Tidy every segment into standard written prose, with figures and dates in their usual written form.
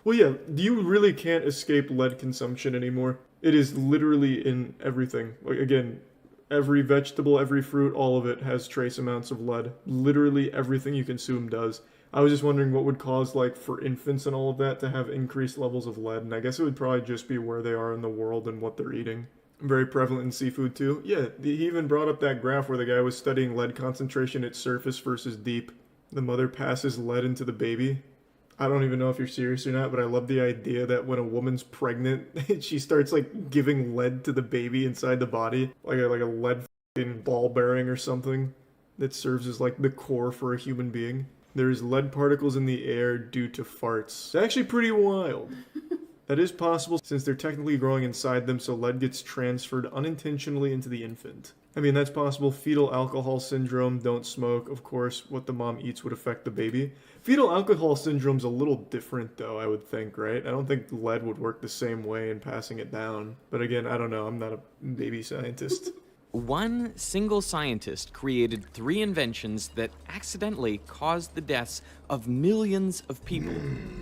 Well, yeah, you really can't escape lead consumption anymore. It is literally in everything. Like, again, every vegetable, every fruit, all of it has trace amounts of lead. Literally everything you consume does. I was just wondering what would cause, like, for infants and all of that to have increased levels of lead, and I guess it would probably just be where they are in the world and what they're eating. Very prevalent in seafood, too. Yeah, he even brought up that graph where the guy was studying lead concentration at surface versus deep. The mother passes lead into the baby. I don't even know if you're serious or not, but I love the idea that when a woman's pregnant, she starts like giving lead to the baby inside the body, like a lead fucking ball bearing or something that serves as like the core for a human being. There's lead particles in the air due to farts. It's actually pretty wild. That is possible since they're technically growing inside them, so lead gets transferred unintentionally into the infant. I mean, that's possible. Fetal alcohol syndrome, don't smoke. Of course, what the mom eats would affect the baby. Fetal alcohol syndrome's a little different, though, I would think, right? I don't think lead would work the same way in passing it down. But again, I don't know. I'm not a baby scientist. One single scientist created 3 inventions that accidentally caused the deaths of millions of people,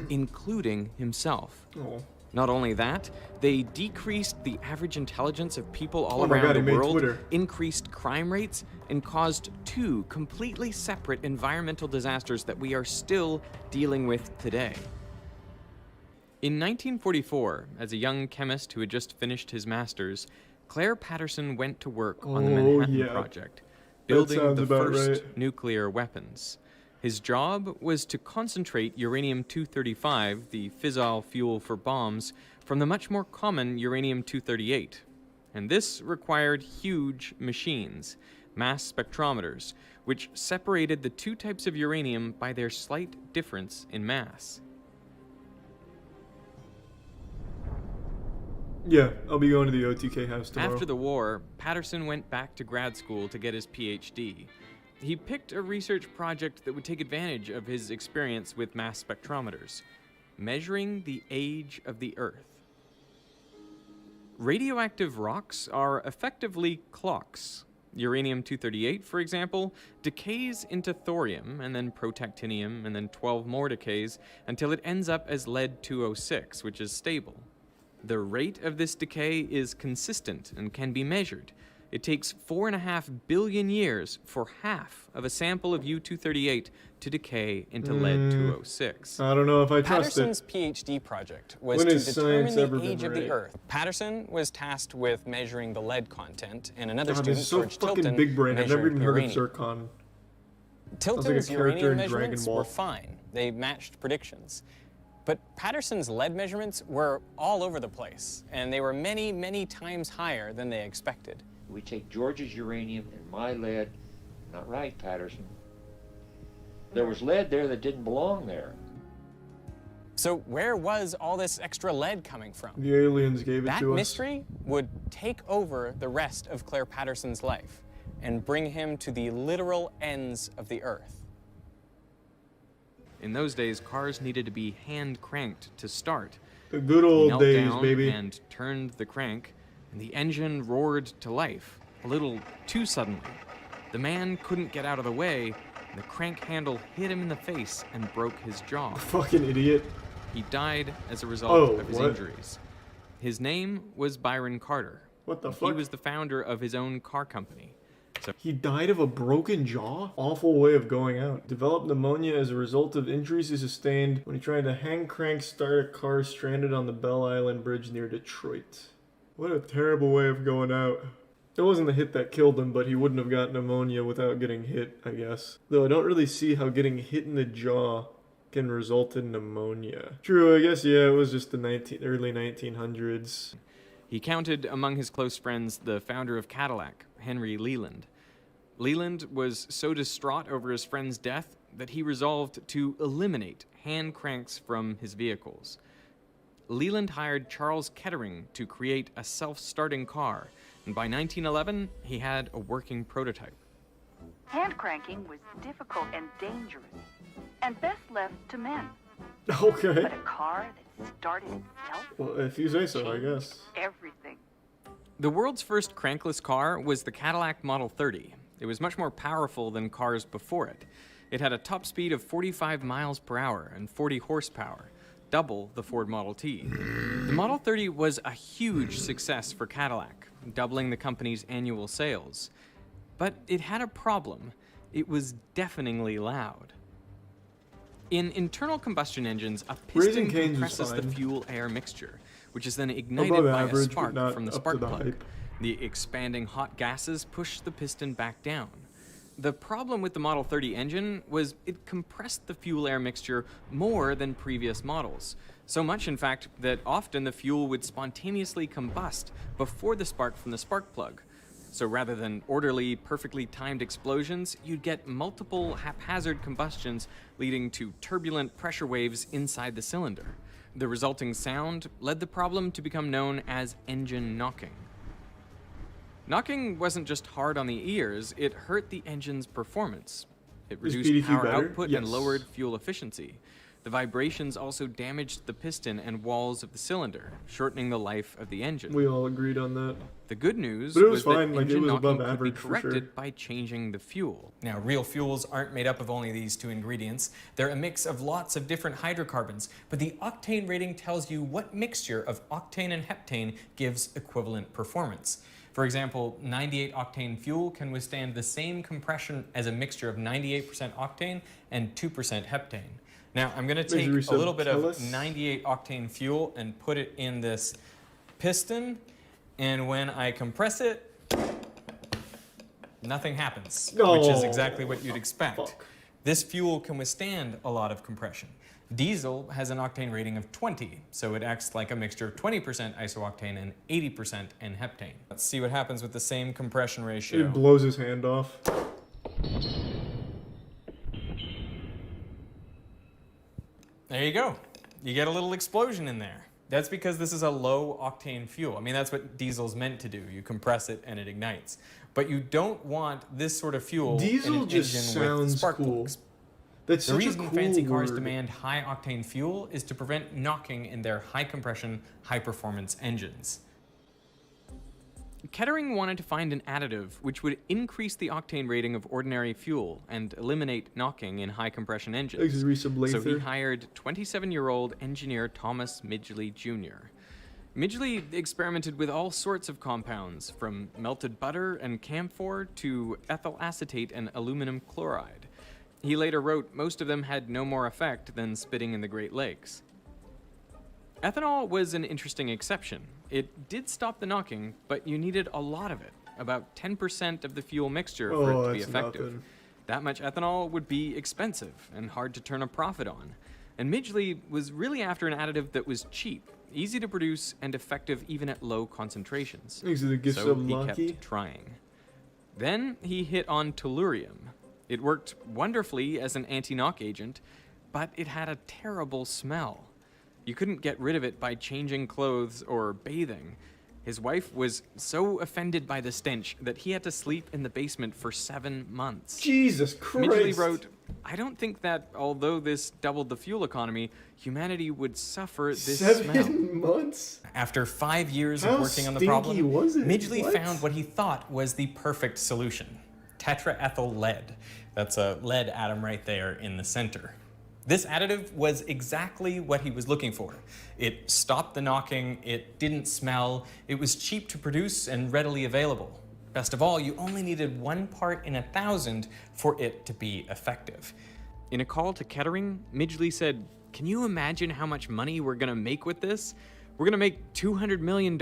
including himself. Oh. Not only that, they decreased the average intelligence of people all Oh my around God, he the made world, Twitter. increased crime rates, and caused 2 completely separate environmental disasters that we are still dealing with today. In 1944, as a young chemist who had just finished his master's, Claire Patterson went to work on the Manhattan Project, building sounds the about first right. nuclear weapons. His job was to concentrate uranium-235, the fissile fuel for bombs, from the much more common uranium-238. And this required huge machines, mass spectrometers, which separated the 2 types of uranium by their slight difference in mass. Yeah, I'll be going to the OTK house tomorrow. After the war, Patterson went back to grad school to get his PhD. He picked a research project that would take advantage of his experience with mass spectrometers, measuring the age of the Earth. Radioactive rocks are effectively clocks. Uranium-238, for example, decays into thorium, and then protactinium, and then 12 more decays, until it ends up as lead-206, which is stable. The rate of this decay is consistent and can be measured. It takes 4.5 billion years for half of a sample of U-238 to decay into lead-206. I don't know if I trust Patterson's it. PhD project was When to has determine science ever the age been of the right? Earth. Patterson was tasked with measuring the lead content, and another God, student, this is so George fucking Tilton, big brain. I've never measured even heard of uranium. zircon. Tilton's like a character uranium in Dragon measurements Ball. were fine. They matched predictions. But Patterson's lead measurements were all over the place, and they were many, many times higher than they expected. We take George's uranium and my lead. Not right, Patterson. There was lead there that didn't belong there. So where was all this extra lead coming from? The aliens gave it That to us. mystery would take over the rest of Claire Patterson's life and bring him to the literal ends of the Earth. In those days, cars needed to be hand-cranked to start. The good He old knelt days, down baby. and turned the crank, and the engine roared to life, a little too suddenly. The man couldn't get out of the way, and the crank handle hit him in the face and broke his jaw. Fucking idiot. He died as a result Oh, of his what? injuries. His name was Byron Carter. What the He fuck? was the founder of his own car company. So He died of a broken jaw? Awful way of going out. Developed pneumonia as a result of injuries he sustained when he tried to hand crank start a car stranded on the Belle Island Bridge near Detroit. What a terrible way of going out. It wasn't the hit that killed him, but he wouldn't have got pneumonia without getting hit, I guess. Though I don't really see how getting hit in the jaw can result in pneumonia. True, I guess, yeah, it was just the early 1900s. he counted among his close friends the founder of Cadillac, Henry Leland. Leland was so distraught over his friend's death that he resolved to eliminate hand cranks from his vehicles. Leland hired Charles Kettering to create a self-starting car, and by 1911, he had a working prototype. Hand cranking was difficult and dangerous, and best left to men. Okay. But a car that started itself Well, if you say so, I guess. everything. The world's first crankless car was the Cadillac Model 30. It was much more powerful than cars before it. It had a top speed of 45 miles per hour and 40 horsepower, double the Ford Model T. The Model 30 was a huge success for Cadillac, doubling the company's annual sales. But it had a problem. It was deafeningly loud. In internal combustion engines, a Raising piston Cane's was compresses the fine. fuel-air mixture, which is then ignited Above by average, a but spark not from the up to spark the plug. hype. The expanding hot gases push the piston back down. The problem with the Model 30 engine was it compressed the fuel-air mixture more than previous models. So much, in fact, that often the fuel would spontaneously combust before the spark from the spark plug. So rather than orderly, perfectly timed explosions, you'd get multiple haphazard combustions leading to turbulent pressure waves inside the cylinder. The resulting sound led the problem to become known as engine knocking. Knocking wasn't just hard on the ears, it hurt the engine's performance. It Is reduced PDQ power better? output and Yes. lowered fuel efficiency. The vibrations also damaged the piston and walls of the cylinder, shortening the life of the engine. We all agreed on that. The good news But it was that fine, like, it engine was knocking above could be average for sure. corrected by changing the fuel. Now, real fuels aren't made up of only these two ingredients. They're a mix of lots of different hydrocarbons, but the octane rating tells you what mixture of octane and heptane gives equivalent performance. For example, 98 octane fuel can withstand the same compression as a mixture of 98% octane and 2% heptane. Now, I'm going to take Maybe a little bit tell of us. 98 octane fuel and put it in this piston, and when I compress it, nothing happens, which is Oh, exactly what you'd expect. fuck. This fuel can withstand a lot of compression. Diesel has an octane rating of 20, so it acts like a mixture of 20% isooctane and 80% N-heptane. Let's see what happens with the same compression ratio. It blows his hand off. There you go. You get a little explosion in there. That's because this is a low octane fuel. I mean, that's what diesel's meant to do. You compress it and it ignites. But you don't want this sort of fuel in Diesel an just engine with sounds spark cool. plugs. That's The such reason a cool fancy cars word. demand high octane fuel is to prevent knocking in their high compression, high performance engines. Kettering wanted to find an additive which would increase the octane rating of ordinary fuel and eliminate knocking in high compression Thanks, engines. Risa So he Blather. hired 27-year-old engineer Thomas Midgley Jr. Midgley experimented with all sorts of compounds, from melted butter and camphor to ethyl acetate and aluminum chloride. He later wrote most of them had no more effect than spitting in the Great Lakes. Ethanol was an interesting exception. It did stop the knocking, but you needed a lot of it, about 10% of the fuel mixture for it Oh, to be that's effective. nothing. That much ethanol would be expensive and hard to turn a profit on. And Midgley was really after an additive that was cheap, easy to produce, and effective even at low concentrations. Thanks to the gift So of he Lucky. kept trying. Then he hit on tellurium. It worked wonderfully as an anti-knock agent, but it had a terrible smell. You couldn't get rid of it by changing clothes or bathing. His wife was so offended by the stench that he had to sleep in the basement for 7 months. Jesus Christ. Midgley wrote, "I don't think that although this doubled the fuel economy, humanity would suffer this smell." 7 months? After 5 years How of working on the stinky problem, was it? Midgley What? found what he thought was the perfect solution: tetraethyl lead. That's a lead atom right there in the center. This additive was exactly what he was looking for. It stopped the knocking, it didn't smell, it was cheap to produce and readily available. Best of all, you only needed 1 part in 1,000 for it to be effective. In a call to Kettering, Midgley said, "Can you imagine how much money we're gonna make with this? We're gonna make $200 million,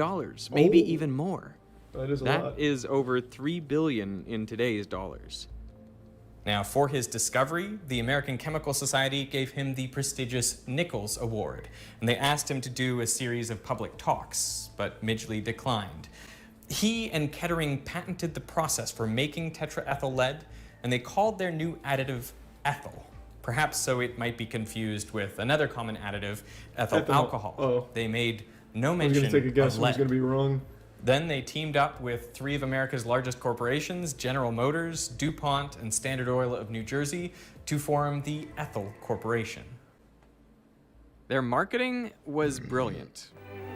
maybe Oh. even more." That is a That lot. is over $3 billion in today's dollars. Now, for his discovery, the American Chemical Society gave him the prestigious Nichols Award, and they asked him to do a series of public talks, but Midgley declined. He and Kettering patented the process for making tetraethyl lead, and they called their new additive ethyl, perhaps so it might be confused with another common additive, ethyl Ethanol. alcohol. Oh. They made no I was mention gonna take a guess of and I was lead. gonna be wrong. Then they teamed up with 3 of America's largest corporations, General Motors, DuPont, and Standard Oil of New Jersey, to form the Ethyl Corporation. Their marketing was brilliant.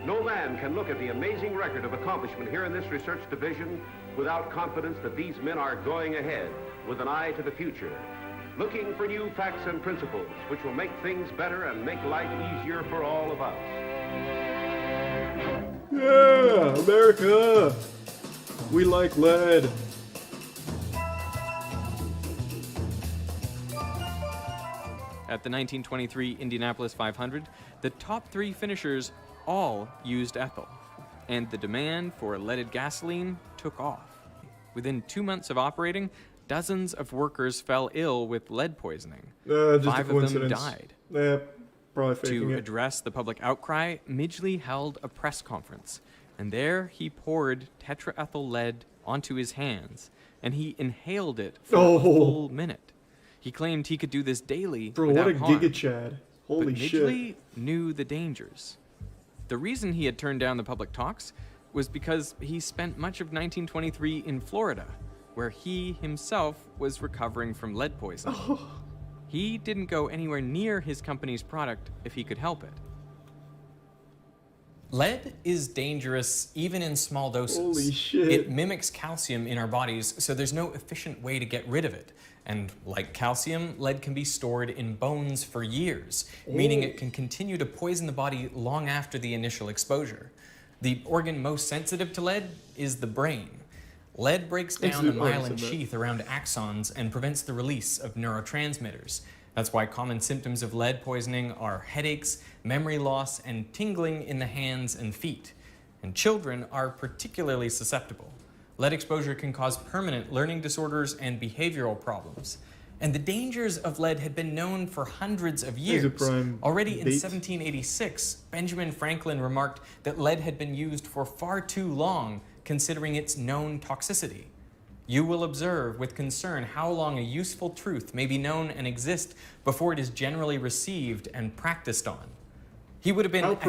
No man can look at the amazing record of accomplishment here in this research division without confidence that these men are going ahead with an eye to the future. looking for new facts and principles which will make things better and make life easier for all of us. Yeah, America! We like lead. At the 1923 Indianapolis 500, the top 3 finishers all used ethyl, and the demand for leaded gasoline took off. Within 2 months of operating, dozens of workers fell ill with lead poisoning. Just 5 a of them coincidence. died. Yeah, probably faking To it. address the public outcry, Midgley held a press conference, and there he poured tetraethyl lead onto his hands, and he inhaled it for a full minute. He claimed he could do this daily Bro, without what a harm. giga chad. Holy But shit. Midgley knew the dangers. The reason he had turned down the public talks was because he spent much of 1923 in Florida, where he himself was recovering from lead poisoning. He didn't go anywhere near his company's product if he could help it. Lead is dangerous even in small doses. Holy shit. It mimics calcium in our bodies, so there's no efficient way to get rid of it. And like calcium, lead can be stored in bones for years, meaning it can continue to poison the body long after the initial exposure. The organ most sensitive to lead is the brain. Lead breaks down the myelin sheath around axons and prevents the release of neurotransmitters. That's why common symptoms of lead poisoning are headaches, memory loss, and tingling in the hands and feet. And children are particularly susceptible. Lead exposure can cause permanent learning disorders and behavioral problems. And the dangers of lead had been known for hundreds of years. Already in 1786, Benjamin Franklin remarked that lead had been used for far too long, considering its known toxicity. You will observe with concern how long a useful truth may be known and exist before it is generally received and practiced on. He would have been